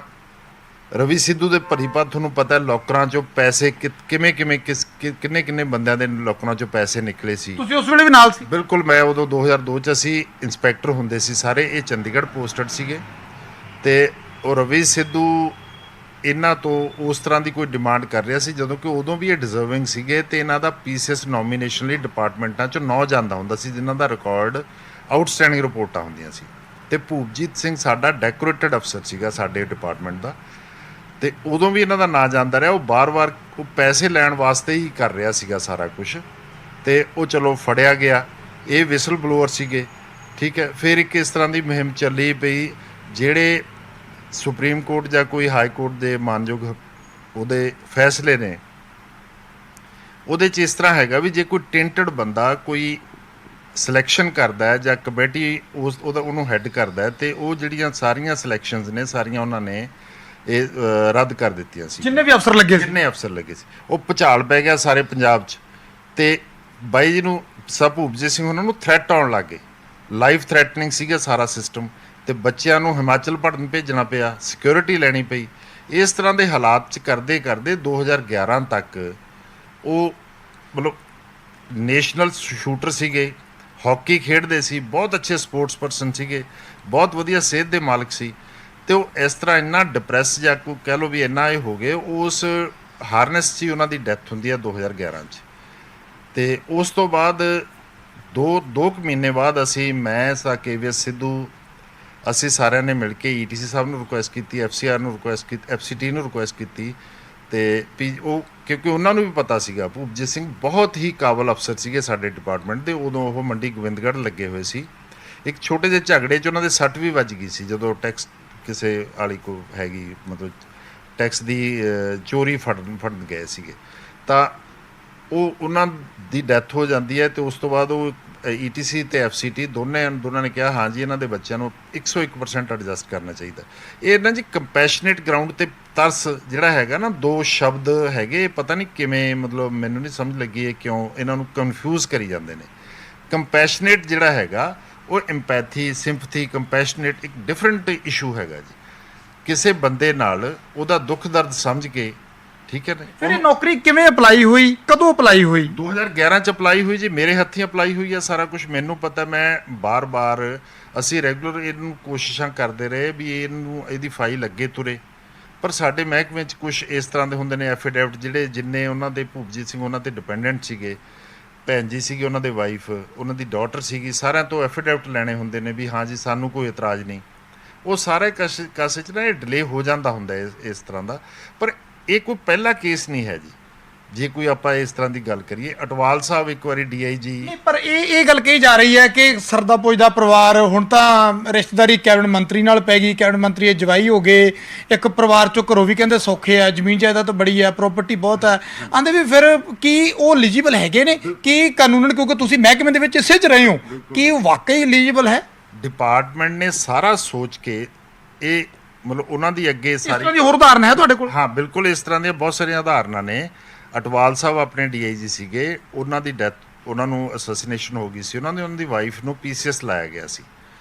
ਰਵੀ ਸਿੱਧੂ ਦੇ ਭਰੀਪਾ ਤੁਹਾਨੂੰ ਪਤਾ ਲੋਕਰਾਂ 'ਚੋਂ ਪੈਸੇ ਕਿੰਨੇ ਬੰਦਿਆਂ ਦੇ ਲੋਕਰਾਂ 'ਚੋਂ ਪੈਸੇ ਨਿਕਲੇ ਸੀ। ਤੁਸੀਂ ਉਸ ਵੇਲੇ ਵੀ ਨਾਲ ਸੀ? ਬਿਲਕੁਲ। ਮੈਂ ਉਦੋਂ 2002 ਚ ਅਸੀਂ ਇੰਸਪੈਕਟਰ ਹੁੰਦੇ ਸੀ ਸਾਰੇ। ਇਹ ਚੰਡੀਗੜ੍ਹ ਪੋਸਟਡ ਸੀਗੇ ਤੇ ਉਹ ਰਵੀ ਸਿੱਧੂ ਇਹਨਾਂ ਤੋਂ ਉਸ ਤਰ੍ਹਾਂ ਦੀ ਕੋਈ ਡਿਮਾਂਡ ਕਰ ਰਿਹਾ ਸੀ, ਜਦੋਂ ਕਿ ਉਦੋਂ ਵੀ ਇਹ ਡਿਜ਼ਰਵਿੰਗ ਸੀਗੇ ਤੇ ਇਹਨਾਂ ਦਾ PCS ਨੋਮੀਨੇਸ਼ਨ ਲਈ ਡਿਪਾਰਟਮੈਂਟਾਂ 'ਚੋਂ 9 ਜਾਂਦਾ ਹੁੰਦਾ ਸੀ, ਜਿਨ੍ਹਾਂ ਦਾ ਰਿਕਾਰਡ ਆਊਟਸਟੈਂਡਿੰਗ ਰਿਪੋਰਟਾਂ ਹੁੰਦੀਆਂ ਸੀ। ਤੇ ਭੂਪਜੀਤ ਸਿੰਘ ਸਾਡਾ ਡੈਕੋਰੇਟਡ ਅਫਸਰ ਸੀਗਾ ਸਾਡੇ ਡਿਪਾਰਟਮੈਂਟ ਦਾ, ਤੇ ਉਦੋਂ ਵੀ ਇਹਨਾਂ ਦਾ ਨਾਂ ਜਾਂਦਾ ਰਿਹਾ। ਉਹ ਵਾਰ-ਵਾਰ ਉਹ ਪੈਸੇ ਲੈਣ ਵਾਸਤੇ ਹੀ ਕਰ ਰਿਹਾ ਸੀਗਾ ਸਾਰਾ ਕੁਝ, ਤੇ ਉਹ ਚਲੋ ਫੜਿਆ ਗਿਆ। ਇਹ ਵਿਸਲ ਬਲੋਅਰ ਸੀਗੇ, ਠੀਕ ਹੈ। ਫਿਰ ਇੱਕ ਇਸ ਤਰ੍ਹਾਂ ਦੀ ਮੁਹਿੰਮ ਚੱਲੀ ਪਈ, ਜਿਹੜੇ ਸੁਪਰੀਮ ਕੋਰਟ ਜਾਂ ਕੋਈ ਹਾਈ ਕੋਰਟ ਦੇ ਮਾਨਯੋਗ ਉਹਦੇ ਫੈਸਲੇ ਨੇ, ਉਹਦੇ 'ਚ ਇਸ ਤਰ੍ਹਾਂ ਹੈਗਾ ਵੀ ਜੇ ਕੋਈ ਟੈਂਟਡ ਬੰਦਾ ਕੋਈ ਸਿਲੈਕਸ਼ਨ ਕਰਦਾ ਹੈ ਜਾਂ ਕਮੇਟੀ ਉਹਨੂੰ ਹੈੱਡ ਕਰਦਾ ਹੈ, ਤੇ ਉਹ ਜਿਹੜੀਆਂ ਸਾਰੀਆਂ ਸਿਲੈਕਸ਼ਨਸ ਨੇ ਸਾਰੀਆਂ ਉਹਨਾਂ ਨੇ ਇਹ ਰੱਦ ਕਰ ਦਿੱਤੀਆਂ ਸੀ। ਜਿੰਨੇ ਵੀ ਅਫਸਰ ਲੱਗੇ ਸੀ ਉਹ ਭੁਚਾਲ ਪੈ ਗਿਆ ਸਾਰੇ ਪੰਜਾਬ 'ਚ। ਤੇ ਬਾਈ ਜੀ ਨੂੰ ਭੂਪਜੀਤ ਸਿੰਘ ਉਹਨਾਂ ਨੂੰ ਥ੍ਰੈਟ ਆਉਣ ਲੱਗ ਗਏ, ਲਾਈਫ ਥ੍ਰੈਟਨਿੰਗ ਸੀਗਾ ਸਾਰਾ ਸਿਸਟਮ। ਤੇ ਬੱਚਿਆਂ ਨੂੰ ਹਿਮਾਚਲ ਪੜ੍ਹਨ ਭੇਜਣਾ ਪਿਆ, ਸਿਕਿਉਰਿਟੀ ਲੈਣੀ ਪਈ। ਇਸ ਤਰ੍ਹਾਂ ਦੇ ਹਾਲਾਤ 'ਚ ਕਰਦੇ 2011 ਤੱਕ ਉਹ ਮਤਲਬ ਨੈਸ਼ਨਲ ਸ਼ੂਟਰ ਸੀਗੇ, ਹਾਕੀ ਖੇਡਦੇ ਸੀ, ਬਹੁਤ ਅੱਛੇ ਸਪੋਰਟਸ ਪਰਸਨ ਸੀਗੇ, ਬਹੁਤ ਵਧੀਆ ਸਿਹਤ ਦੇ ਮਾਲਕ ਸੀ। ਤੇ ਉਹ ਇਸ ਤਰ੍ਹਾਂ ਇੰਨਾ ਡਿਪਰੈਸ ਜਾਂ ਕੋਈ ਕਹਿ ਲਓ ਵੀ ਇੰਨਾ ਇਹ ਹੋ ਗਏ, ਉਸ ਹਾਰਨੈਸ 'ਚ ਹੀ ਉਹਨਾਂ ਦੀ ਡੈਥ ਹੁੰਦੀ ਹੈ 2011 'ਚ। ਤੇ ਉਸ ਤੋਂ ਬਾਅਦ ਦੋ ਕੁ ਮਹੀਨੇ ਬਾਅਦ ਮੈਂ KVS ਸਿੱਧੂ, ਅਸੀਂ ਸਾਰਿਆਂ ਨੇ ਮਿਲ ਕੇ ETC ਸਾਹਿਬ ਨੂੰ ਰਿਕੁਐਸਟ ਕੀਤੀ, FCR ਨੂੰ ਰਿਕੁਐਸਟ ਕੀਤੀ, FCT ਨੂੰ ਰਿਕੁਐਸਟ ਕੀਤੀ ਤੇ ਉਹ ਕਿਉਂਕਿ ਉਹਨਾਂ ਨੂੰ ਵੀ ਪਤਾ ਸੀਗਾ ਭੂਪਜੀਤ ਸਿੰਘ ਬਹੁਤ ਹੀ ਕਾਬਲ ਅਫਸਰ ਸੀਗੇ ਸਾਡੇ ਡਿਪਾਰਟਮੈਂਟ ਦੇ। ਉਦੋਂ ਉਹ ਮੰਡੀ ਗੋਬਿੰਦਗੜ੍ਹ ਲੱਗੇ ਹੋਏ ਸੀ। ਇੱਕ ਛੋਟੇ ਜਿਹੇ ਝਗੜੇ 'ਚ ਉਹਨਾਂ ਦੇ ਸੱਟ ਵੀ ਵੱਜ ਗਈ ਸੀ ਜਦੋਂ ਟੈਕਸ ਕਿਸੇ ਵਾਲੀ ਕੋ ਹੈਗੀ ਮਤਲਬ ਟੈਕਸ ਦੀ ਚੋਰੀ ਫੜਨ ਗਏ ਸੀਗੇ ਤਾਂ ਉਹਨਾਂ ਦੀ ਡੈਥ ਹੋ ਜਾਂਦੀ ਹੈ। ਤੇ ਉਸ ਤੋਂ ਬਾਅਦ ਉਹ ETC ਤੇ FCT ਦੋਨਾਂ ਨੇ ਕਿਹਾ ਹਾਂ ਜੀ ਇਹਨਾਂ ਦੇ ਬੱਚਿਆਂ ਨੂੰ 101% ਐਡਜਸਟ ਕਰਨਾ ਚਾਹੀਦਾ। ਇਹ ਨਾ ਜੀ ਕੰਪੈਸ਼ਨੇਟ ਗਰਾਊਂਡ ਤੇ ਤਰਸ ਜਿਹੜਾ ਹੈਗਾ ਨਾ, ਦੋ ਸ਼ਬਦ ਹੈਗੇ ਪਤਾ ਨਹੀਂ ਕਿਵੇਂ ਮਤਲਬ ਮੈਨੂੰ ਨਹੀਂ ਸਮਝ ਲੱਗੀ ਹੈ ਕਿਉਂ ਇਹਨਾਂ ਨੂੰ ਕਨਫਿਊਜ਼ ਕਰੀ ਜਾਂਦੇ ਨੇ। ਕੰਪੈਸ਼ਨੇਟ ਜਿਹੜਾ ਹੈਗਾ ਉਹ ਐਮਪੈਥੀ, ਸਿੰਪਥੀ, ਕੰਪੈਸ਼ਨੇਟ ਇੱਕ ਡਿਫਰੈਂਟ ਇਸ਼ੂ ਹੈਗਾ ਜੀ। ਕਿਸੇ ਬੰਦੇ ਨਾਲ ਉਹਦਾ ਦੁੱਖ ਦਰਦ ਸਮਝ ਕੇ, ਠੀਕ ਹੈ ਨਾ। ਫਿਰ ਇਹ ਨੌਕਰੀ ਕਿਵੇਂ ਅਪਲਾਈ ਹੋਈ, ਕਦੋਂ ਅਪਲਾਈ ਹੋਈ? 2011 ਚ ਅਪਲਾਈ ਹੋਈ ਜੀ, ਮੇਰੇ ਹੱਥੀਂ ਅਪਲਾਈ ਹੋਈ ਆ ਸਾਰਾ ਕੁਝ ਮੈਨੂੰ ਪਤਾ। ਮੈਂ ਬਾਰ-ਬਾਰ ਅਸੀਂ ਰੈਗੂਲਰ ਇਹਨੂੰ ਕੋਸ਼ਿਸ਼ਾਂ ਕਰਦੇ ਰਹੇ ਵੀ ਇਹਦੀ ਫਾਈਲ ਅੱਗੇ ਤੁਰੇ, ਪਰ ਸਾਡੇ ਮਹਿਕਮੇ 'ਚ ਕੁਝ ਇਸ ਤਰ੍ਹਾਂ ਦੇ ਹੁੰਦੇ ਨੇ ਐਫੀਡੈਵਿਟ ਜਿੰਨੇ ਉਹਨਾਂ ਦੇ ਭੂਪਜੀਤ ਸਿੰਘ ਉਹਨਾਂ ਤੇ ਡਿਪੈਂਡੈਂਟ ਸੀਗੇ, ਭੈਣ ਜੀ ਸੀਗੇ ਉਹਨਾਂ ਦੇ ਵਾਈਫ, ਉਹਨਾਂ ਦੀ ਡਾਟਰ ਸੀਗੀ, ਸਾਰਿਆਂ ਤੋਂ ਐਫੀਡੈਵਿਟ ਲੈਣੇ ਹੁੰਦੇ ਨੇ ਵੀ ਹਾਂ ਜੀ ਸਾਨੂੰ ਕੋਈ ਇਤਰਾਜ਼ ਨਹੀਂ। ਉਹ ਸਾਰੇ ਕਾਸੇ 'ਚ ਨਾ ਇਹ ਡਿਲੇ ਹੋ ਜਾਂਦਾ ਹੁੰਦਾ ਇਸ ਤਰ੍ਹਾਂ ਦਾ। ਪਰ ਇਹ ਕੋਈ ਪਹਿਲਾ ਕੇਸ ਨਹੀਂ ਹੈ ਜੀ। ਜੇ ਕੋਈ ਆਪਾਂ ਇਸ ਤਰ੍ਹਾਂ ਦੀ ਗੱਲ ਕਰੀਏ, ਅਟਵਾਲ ਸਾਹਿਬ ਇੱਕ ਵਾਰੀ DIG ਨਹੀਂ, ਪਰ ਇਹ ਗੱਲ ਕਹੀ ਜਾ ਰਹੀ ਹੈ ਕਿ ਸਰਦਾ ਪੁੱਜਦਾ ਪਰਿਵਾਰ ਹੁਣ ਤਾਂ ਰਿਸ਼ਤੇਦਾਰੀ ਕੈਬਨਿਟ ਮੰਤਰੀ ਨਾਲ ਪੈ ਗਈ, ਕੈਬਨਿਟ ਮੰਤਰੀ ਦੇ ਜਵਾਈ ਹੋ ਗਏ, ਇੱਕ ਪਰਿਵਾਰ ਚੋਂ ਘਰੋਂ ਵੀ ਕਹਿੰਦੇ ਸੌਖੇ ਆ, ਜ਼ਮੀਨ ਜਾਇਦਾਦ ਬੜੀ ਹੈ, ਪ੍ਰਾਪਰਟੀ ਬਹੁਤ ਹੈ, ਆਂਦੇ ਵੀ ਫਿਰ ਕੀ ਉਹ ਐਲੀਜੀਬਲ ਹੈਗੇ ਨੇ ਕਿ ਕਾਨੂੰਨਨ, ਕਿਉਂਕਿ ਤੁਸੀਂ ਮਹਿਕਮੇ ਦੇ ਵਿੱਚ ਇਸੇ 'ਚ ਰਹੇ ਹੋ, ਕੀ ਉਹ ਵਾਕਈ ਐਲੀਜੀਬਲ ਹੈ? ਡਿਪਾਰਟਮੈਂਟ ਨੇ ਸਾਰਾ ਸੋਚ ਕੇ ਇਹ ਮਤਲਬ ਉਹਨਾਂ ਦੀ ਅੱਗੇ ਇਸ ਤਰ੍ਹਾਂ ਦੀ ਹੋਰ ਉਦਾਹਰਨ ਹੈ ਤੁਹਾਡੇ ਕੋਲ? ਹਾਂ ਬਿਲਕੁਲ, ਇਸ ਤਰ੍ਹਾਂ ਦੀਆਂ ਬਹੁਤ ਸਾਰੀਆਂ ਉਦਾਹਰਨਾਂ ਨੇ। ਅਟਵਾਲ ਸਾਹਿਬ ਆਪਣੇ DIG ਸੀਗੇ, ਉਹਨਾਂ ਦੀ ਡੈਥ, ਉਹਨਾਂ ਨੂੰ ਅਸੈਸੀਨੇਸ਼ਨ ਹੋ ਗਈ ਸੀ, ਉਹਨਾਂ ਦੀ ਵਾਈਫ ਨੂੰ PCS ਲਾਇਆ ਗਿਆ ਸੀ।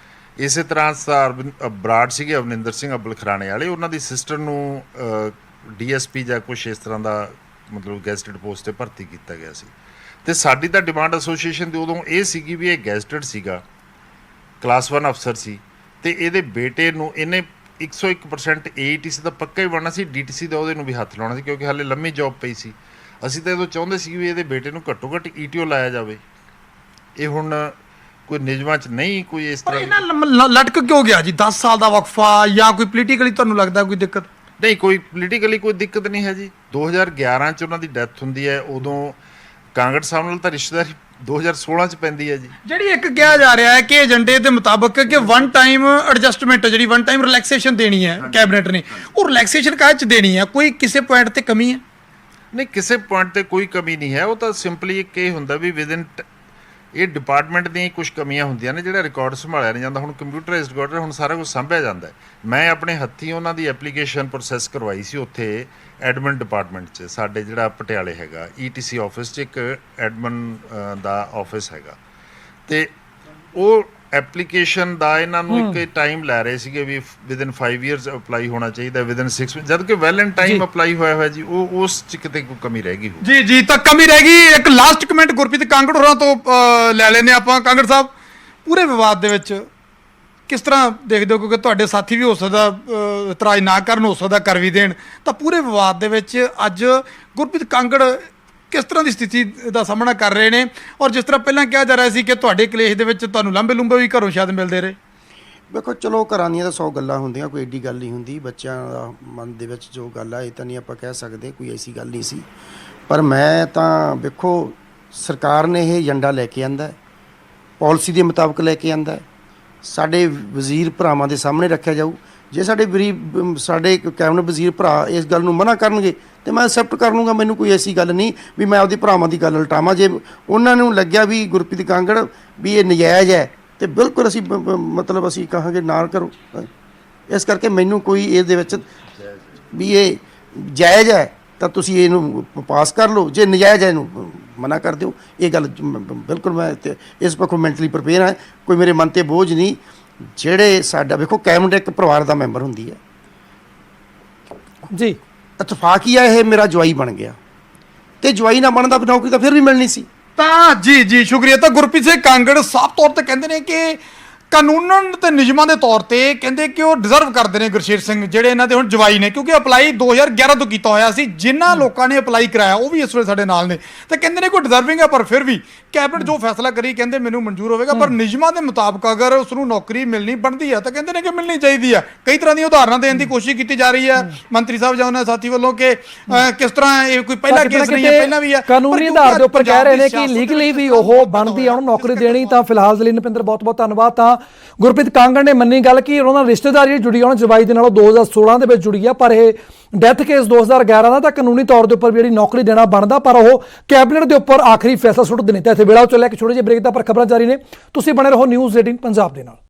ਇਸੇ ਤਰ੍ਹਾਂ ਬਰਾੜ ਸੀਗੇ ਅਵਨਿੰਦਰ ਸਿੰਘ ਅਬਲ ਖਰਾਣੇ ਵਾਲੇ, ਉਹਨਾਂ ਦੀ ਸਿਸਟਰ ਨੂੰ DSP ਜਾਂ ਕੁਛ ਇਸ ਤਰ੍ਹਾਂ ਦਾ ਮਤਲਬ ਗੈਜ਼ਟਡ ਪੋਸਟ ਤੇ ਭਰਤੀ ਕੀਤਾ ਗਿਆ ਸੀ। ਤੇ ਸਾਡੀ ਤਾਂ ਡਿਮਾਂਡ ਐਸੋਸੀਏਸ਼ਨ ਦੀ ਉਦੋਂ ਇਹ ਸੀਗੀ ਵੀ ਇਹ ਗੈਜ਼ਟਡ ਸੀਗਾ, ਕਲਾਸ 1 ਅਫਸਰ ਸੀ, ਤੇ ਇਹਦੇ ਬੇਟੇ ਨੂੰ ਇਹਨੇ 101% AETC ਦਾ ਪੱਕਾ ਹੀ ਬਣਨਾ ਸੀ, DTC ਦਾ ਉਹਦੇ ਨੂੰ ਵੀ ਹੱਥ ਲਾਉਣਾ ਸੀ ਕਿਉਂਕਿ ਹਾਲੇ ਲੰਮੀ ਜੌਬ ਪਈ ਸੀ। ਅਸੀਂ ਤਾਂ ਉਦੋਂ ਚਾਹੁੰਦੇ ਸੀ ਵੀ ਇਹਦੇ ਬੇਟੇ ਨੂੰ ਘੱਟੋ ਘੱਟ ETO ਲਾਇਆ ਜਾਵੇ। ਇਹ ਹੁਣ ਕੋਈ ਨਿਯਮਾਂ 'ਚ ਨਹੀਂ ਕੋਈ ਇਸ ਤਰ੍ਹਾਂ ਇਹਨਾਂ ਲਟਕ ਕਿਉਂ ਗਿਆ ਜੀ? 10 ਸਾਲ ਦਾ ਵਕਫਾ ਜਾਂ ਕੋਈ ਪੋਲੀਟੀਕਲੀ ਤੁਹਾਨੂੰ ਲੱਗਦਾ ਕੋਈ ਦਿੱਕਤ? ਨਹੀਂ, ਕੋਈ ਪੋਲੀਟੀਕਲੀ ਕੋਈ ਦਿੱਕਤ ਨਹੀਂ ਹੈ ਜੀ। 2011 'ਚ ਉਹਨਾਂ ਦੀ ਡੈਥ ਹੁੰਦੀ ਹੈ, ਉਦੋਂ ਕਾਂਗੜ ਸਾਹਿਬ ਨਾਲ ਤਾਂ ਰਿਸ਼ਤੇਦਾਰੀ 2016 'ਚ ਪੈਂਦੀ ਹੈ ਜੀ। ਜਿਹੜੀ ਇੱਕ ਕਿਹਾ ਜਾ ਰਿਹਾ ਹੈ ਕਿ ਏਜੰਡੇ ਦੇ ਮੁਤਾਬਕ ਕਿ ਵਨ ਟਾਈਮ ਐਡਜਸਟਮੈਂਟ, ਜਿਹੜੀ ਵਨ ਟਾਈਮ ਰਿਲੈਕਸੇਸ਼ਨ ਦੇਣੀ ਹੈ ਕੈਬਨਿਟ ਨੇ, ਉਹ ਰਿਲੈਕਸੇਸ਼ਨ ਕਾਹਦੇ 'ਚ ਦੇਣੀ ਹੈ? ਕੋਈ ਕਿਸੇ ਪੁਆਇੰਟ ਤੇ ਕਮੀ ਹੈ? ਨਹੀਂ, ਕਿਸੇ ਪੁਆਇੰਟ ਤੇ ਕੋਈ ਕਮੀ ਨਹੀਂ ਹੈ। ਉਹ ਤਾਂ ਸਿੰਪਲੀ ਇੱਕ ਇਹ ਹੁੰਦਾ ਵੀ ਵਿਦਿਨ ਇਹ ਡਿਪਾਰਟਮੈਂਟ ਦੀਆਂ ਕੁਝ ਕਮੀਆਂ ਹੁੰਦੀਆਂ ਨੇ, ਜਿਹੜਾ ਰਿਕਾਰਡ ਸੰਭਾਲਿਆ ਨਹੀਂ ਜਾਂਦਾ। ਹੁਣ ਕੰਪਿਊਟਰਾਈਜ਼ਡ ਰਿਕਾਰਡ ਹੁਣ ਸਾਰਾ ਕੁਝ ਸੰਭਿਆ ਜਾਂਦਾ। ਮੈਂ ਆਪਣੇ ਹੱਥੀਂ ਉਹਨਾਂ ਦੀ ਐਪਲੀਕੇਸ਼ਨ ਪ੍ਰੋਸੈਸ ਕਰਵਾਈ ਸੀ ਉੱਥੇ ਐਡਮਿਨ ਡਿਪਾਰਟਮੈਂਟ 'ਚ, ਸਾਡੇ ਜਿਹੜਾ ਪਟਿਆਲੇ ਹੈਗਾ ETC ਆਫਿਸ 'ਚ ਇੱਕ ਐਡਮਿਨ ਦਾ ਆਫਿਸ ਹੈਗਾ, ਤੇ ਉਹ ਐਪਲੀਕੇਸ਼ਨ ਦਾ ਇਹਨਾਂ ਨੂੰ ਇੱਕ ਟਾਈਮ ਲੈ ਰਹੇ ਸੀਗੇ ਵੀ ਵਿਦਿਨ 5 ਇਅਰਸ ਅਪਲਾਈ ਹੋਣਾ ਚਾਹੀਦਾ, ਵਿਦਿਨ 6 ਜਦ ਕਿ ਵੈਲ ਐਂਡ ਟਾਈਮ ਅਪਲਾਈ ਹੋਇਆ ਜੀ। ਉਹ ਉਸ 'ਚ ਕਿਤੇ ਕੋਈ ਕਮੀ ਰਹਿ ਗਈ ਹੋ ਜੀ ਤਾਂ ਕਮੀ ਰਹਿ ਗਈ। ਇੱਕ ਲਾਸਟ ਕਮੈਂਟ ਗੁਰਪ੍ਰੀਤ ਕਾਂਗੜ ਹੋਰਾਂ ਤੋਂ ਲੈ ਲੈਂਦੇ ਆਪਾਂ। ਕਾਂਗੜ ਸਾਹਿਬ, ਪੂਰੇ ਵਿਵਾਦ ਦੇ ਵਿੱਚ ਕਿਸ ਤਰ੍ਹਾਂ ਦੇਖਦੇ ਹੋ? ਕਿਉਂਕਿ ਤੁਹਾਡੇ ਸਾਥੀ ਵੀ ਹੋ ਸਕਦਾ ਇਤਰਾਜ਼ ਨਾ ਕਰਨ, ਹੋ ਸਕਦਾ ਕਰ ਵੀ ਦੇਣ, ਤਾਂ ਪੂਰੇ ਵਿਵਾਦ ਦੇ ਵਿੱਚ ਅੱਜ ਗੁਰਪ੍ਰੀਤ ਕਾਂਗੜ ਕਿਸ ਤਰ੍ਹਾਂ ਦੀ ਸਥਿਤੀ ਦਾ ਸਾਹਮਣਾ ਕਰ ਰਹੇ ਨੇ? ਔਰ ਜਿਸ ਤਰ੍ਹਾਂ ਪਹਿਲਾਂ ਕਿਹਾ ਜਾ ਰਿਹਾ ਸੀ ਕਿ ਤੁਹਾਡੇ ਕਲੇਸ਼ ਦੇ ਵਿੱਚ ਤੁਹਾਨੂੰ ਲਾਂਭੇ ਲੂੰਬੇ ਵੀ ਘਰੋਂ ਸ਼ਾਇਦ ਮਿਲਦੇ ਰਹੇ। ਵੇਖੋ, ਚਲੋ ਘਰਾਂ ਦੀਆਂ ਤਾਂ 100 ਗੱਲਾਂ ਹੁੰਦੀਆਂ, ਕੋਈ ਐਡੀ ਗੱਲ ਨਹੀਂ ਹੁੰਦੀ। ਬੱਚਿਆਂ ਦਾ ਮਨ ਦੇ ਵਿੱਚ ਜੋ ਗੱਲ ਆ, ਇਹ ਤਾਂ ਨਹੀਂ ਆਪਾਂ ਕਹਿ ਸਕਦੇ, ਕੋਈ ਐਸੀ ਗੱਲ ਨਹੀਂ ਸੀ। ਪਰ ਮੈਂ ਤਾਂ ਵੇਖੋ, ਸਰਕਾਰ ਨੇ ਇਹ ਏਜੰਡਾ ਲੈ ਕੇ ਆਂਦਾ, ਪਾਲਿਸੀ ਦੇ ਮੁਤਾਬਕ ਲੈ ਕੇ ਆਂਦਾ, ਸਾਡੇ ਵਜ਼ੀਰ ਭਰਾਵਾਂ ਦੇ ਸਾਹਮਣੇ ਰੱਖਿਆ ਜਾਊ। ਜੇ ਸਾਡੇ ਸਾਡੇ ਕੈਬਨਿਟ ਵਜ਼ੀਰ ਭਰਾ ਇਸ ਗੱਲ ਨੂੰ ਮਨਾ ਕਰਨਗੇ ਤੇ ਮੈਂ ਐਕਸੈਪਟ ਕਰ ਲੂੰਗਾ। ਮੈਨੂੰ ਕੋਈ ਐਸੀ ਗੱਲ ਨਹੀਂ ਵੀ ਮੈਂ ਆਪਦੇ ਭਰਾਵਾਂ ਦੀ ਗੱਲ ਉਲਟਾਵਾਂ। ਜੇ ਉਹਨਾਂ ਨੂੰ ਲੱਗਿਆ ਵੀ ਗੁਰਪ੍ਰੀਤ ਕਾਂਗੜ ਵੀ ਇਹ ਨਜਾਇਜ਼ ਹੈ ਤੇ ਬਿਲਕੁਲ ਅਸੀਂ ਮਤਲਬ ਅਸੀਂ ਕਹਾਂਗੇ ਨਾ ਕਰੋ। ਇਸ ਕਰਕੇ ਮੈਨੂੰ ਕੋਈ ਇਹਦੇ ਵਿੱਚ ਵੀ ਇਹ ਜਾਇਜ਼ ਹੈ ਤਾਂ ਤੁਸੀਂ ਇਹਨੂੰ ਪਾਸ ਕਰ ਲਓ, ਜੇ ਨਜਾਇਜ਼ ਹੈ ਇਹਨੂੰ ਮਨਾ ਕਰ ਦਿਓ। ਇਹ ਗੱਲ ਬਿਲਕੁਲ ਮੈਂ ਇਸ ਪੱਖੋਂ ਮੈਂਟਲੀ ਪ੍ਰਿਪੇਅਰ ਹਾਂ। ਕੋਈ ਮੇਰੇ ਮਨ 'ਤੇ ਬੋਝ ਨਹੀਂ। ਜਿਹੜੇ ਸਾਡਾ ਵੇਖੋ ਕੈਬਨਿਟ ਇੱਕ ਪਰਿਵਾਰ ਦਾ ਮੈਂਬਰ ਹੁੰਦੀ ਹੈ ਜੀ। ਇਤਫਾਕ ਹੀ ਆ ਇਹ ਮੇਰਾ ਜਵਾਈ ਬਣ ਗਿਆ, ਤੇ ਜਵਾਈ ਨਾ ਬਣਦਾ ਨੌਕਰੀ ਤਾਂ ਫਿਰ ਵੀ ਮਿਲਣੀ ਸੀ। ਤਾਂ ਜੀ ਸ਼ੁਕਰੀਆ। ਤਾਂ ਗੁਰਪ੍ਰੀਤ ਸਿੰਘ ਕਾਂਗੜ ਸਾਫ਼ ਤੌਰ ਤੇ ਕਹਿੰਦੇ ਨੇ ਕਿ ਕਾਨੂੰਨ ਤੇ ਨਿਯਮਾਂ ਦੇ ਤੌਰ ਤੇ ਕਹਿੰਦੇ ਕਿ ਉਹ ਡਿਜ਼ਰਵ ਕਰਦੇ ਨੇ ਗੁਰਸ਼ੇਰ ਸਿੰਘ ਜਿਹੜੇ ਇਹਨਾਂ ਦੇ ਹੁਣ ਜਵਾਈ ਨੇ, ਕਿਉਂਕਿ ਅਪਲਾਈ 2011 ਤੋਂ ਕੀਤਾ ਹੋਇਆ ਸੀ। ਜਿਨ੍ਹਾਂ ਲੋਕਾਂ ਨੇ ਅਪਲਾਈ ਕਰਾਇਆ ਉਹ ਵੀ ਇਸ ਵੇਲੇ ਸਾਡੇ ਨਾਲ ਨੇ ਤੇ ਕਹਿੰਦੇ ਨੇ ਕੋਈ ਡਿਜ਼ਰਵਿੰਗ ਹੈ, ਪਰ ਫਿਰ ਵੀ ਕੈਬਨਿਟ ਜੋ ਫੈਸਲਾ ਕਰੀ ਕਹਿੰਦੇ ਮੈਨੂੰ ਮਨਜ਼ੂਰ ਹੋਵੇਗਾ, ਪਰ ਨਿਯਮਾਂ ਦੇ ਮੁਤਾਬਕ ਅਗਰ ਉਸ ਨੂੰ ਨੌਕਰੀ ਮਿਲਣੀ ਬਣਦੀ ਹੈ ਤਾਂ ਕਹਿੰਦੇ ਨੇ ਕਿ ਮਿਲਣੀ ਚਾਹੀਦੀ ਹੈ। ਕਈ ਤਰ੍ਹਾਂ ਦੀਆਂ ਉਦਾਹਰਨਾਂ ਦੇਣ ਦੀ ਕੋਸ਼ਿਸ਼ ਕੀਤੀ ਜਾ ਰਹੀ ਹੈ ਮੰਤਰੀ ਸਾਹਿਬ ਜਾਂ ਉਹਨਾਂ ਸਾਥੀ ਵੱਲੋਂ ਕਿ ਕਿਸ ਤਰ੍ਹਾਂ ਇਹ ਕੋਈ ਪਹਿਲਾ ਕੇਸ ਨਹੀਂ ਹੈ, ਪਹਿਲਾਂ ਵੀ ਹੈ। ਕਾਨੂੰਨੀ ਆਧਾਰ ਦੇ ਉੱਪਰ ਕਹਿ ਰਹੇ ਨੇ ਕਿ ਲੀਗਲੀ ਵੀ ਉਹ ਬਣਦੀ ਆ ਉਹਨੂੰ ਨੌਕਰੀ ਦੇਣੀ। ਤਾਂ ਫਿਲਹਾਲ ਦੇ ਲਈ ਨਪਿੰਦਰ ਬਹੁਤ ਬਹੁਤ ਧੰਨਵਾਦ। ਤਾਂ ਗੁਰਪ੍ਰੀਤ ਕਾਂਗੜ ਨੇ ਮੰਨੀ ਗੱਲ ਕਿ ਉਹਨਾਂ ਨਾਲ ਰਿਸ਼ਤੇਦਾਰੀ ਜੁੜੀ ਉਹਨਾਂ ਜਵਾਈ ਦੇ ਨਾਲੋਂ 2016 ਦੇ ਵਿੱਚ ਜੁੜੀ ਆ, ਪਰ ਇਹ ਡੈਥ ਕੇਸ 2011 ਦਾ। ਤਾਂ ਕਾਨੂੰਨੀ ਤੌਰ ਦੇ ਉੱਪਰ ਜਿਹੜੀ ਨੌਕਰੀ ਦੇਣਾ ਬਣਦਾ, ਪਰ ਉਹ ਕੈਬਨਿਟ ਦੇ ਉੱਪਰ ਆਖਰੀ ਫੈਸਲਾ ਸੁੱਟ ਦੇਣੇ। ਤਾਂ ਇੱਥੇ ਵੇਲਾ ਚੱਲਿਆ ਕਿ ਛੋਟੇ ਜਿਹੇ ਬ੍ਰੇਕ ਦਾ, ਪਰ ਖਬਰਾਂ ਜਾਰੀ ਨੇ। ਤੁਸੀਂ ਬਣੇ ਰਹੋ ਨਿਊਜ਼ 18 ਪੰਜਾਬ ਦੇ ਨਾਲ।